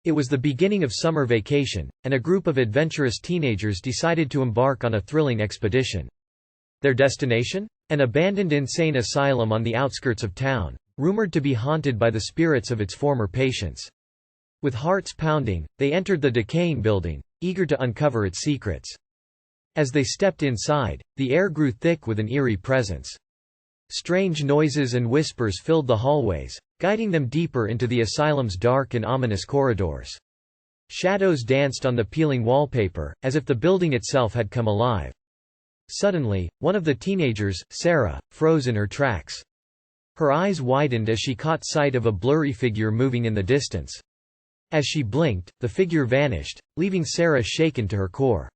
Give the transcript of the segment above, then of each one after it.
It was the beginning of summer vacation, and a group of adventurous teenagers decided to embark on a thrilling expedition. Their destination? An abandoned insane asylum on the outskirts of town, rumored to be haunted by the spirits of its former patients. With hearts pounding, they entered the decaying building, eager to uncover its secrets. As they stepped inside, the air grew thick with an eerie presence. Strange noises and whispers filled the hallways, guiding them deeper into the asylum's dark and ominous corridors. Shadows danced on the peeling wallpaper, as if the building itself had come alive. Suddenly, one of the teenagers, Sarah, froze in her tracks. Her eyes widened as she caught sight of a blurry figure moving in the distance. As she blinked, the figure vanished, leaving Sarah shaken to her core.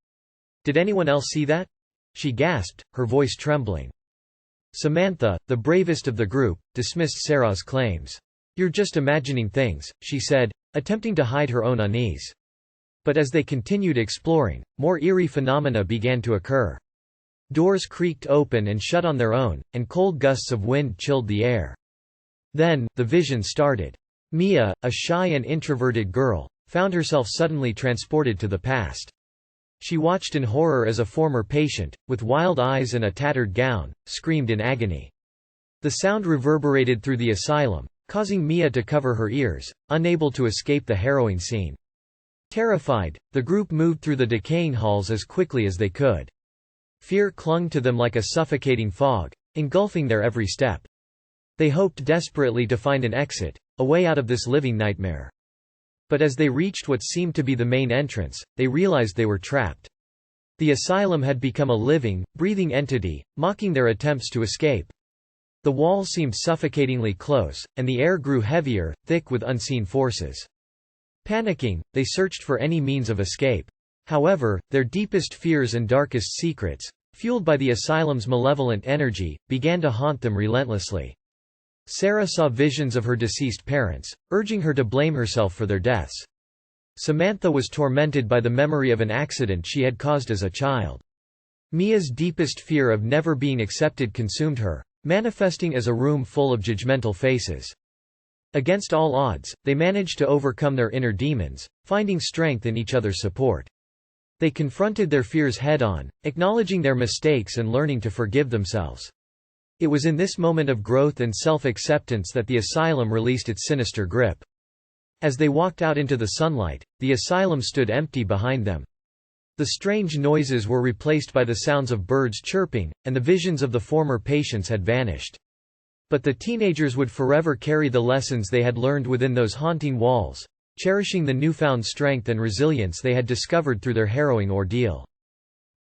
"Did anyone else see that?" she gasped, her voice trembling. Samantha, the bravest of the group, dismissed Sarah's claims. "You're just imagining things," she said, attempting to hide her own unease. But as they continued exploring, more eerie phenomena began to occur. Doors creaked open and shut on their own, and cold gusts of wind chilled the air. Then, the vision started. Mia, a shy and introverted girl, found herself suddenly transported to the past. She watched in horror as a former patient, with wild eyes and a tattered gown, screamed in agony. The sound reverberated through the asylum, causing Mia to cover her ears, unable to escape the harrowing scene. Terrified, the group moved through the decaying halls as quickly as they could. Fear clung to them like a suffocating fog, engulfing their every step. They hoped desperately to find an exit, a way out of this living nightmare. But as they reached what seemed to be the main entrance, they realized they were trapped. The asylum had become a living, breathing entity, mocking their attempts to escape. The walls seemed suffocatingly close, and the air grew heavier, thick with unseen forces. Panicking, they searched for any means of escape. However, their deepest fears and darkest secrets, fueled by the asylum's malevolent energy, began to haunt them relentlessly. Sarah saw visions of her deceased parents, urging her to blame herself for their deaths. Samantha was tormented by the memory of an accident she had caused as a child. Mia's deepest fear of never being accepted consumed her, manifesting as a room full of judgmental faces. Against all odds, they managed to overcome their inner demons, finding strength in each other's support. They confronted their fears head-on, acknowledging their mistakes and learning to forgive themselves. It was in this moment of growth and self-acceptance that the asylum released its sinister grip. As they walked out into the sunlight, the asylum stood empty behind them. The strange noises were replaced by the sounds of birds chirping, and the visions of the former patients had vanished. But the teenagers would forever carry the lessons they had learned within those haunting walls, cherishing the newfound strength and resilience they had discovered through their harrowing ordeal.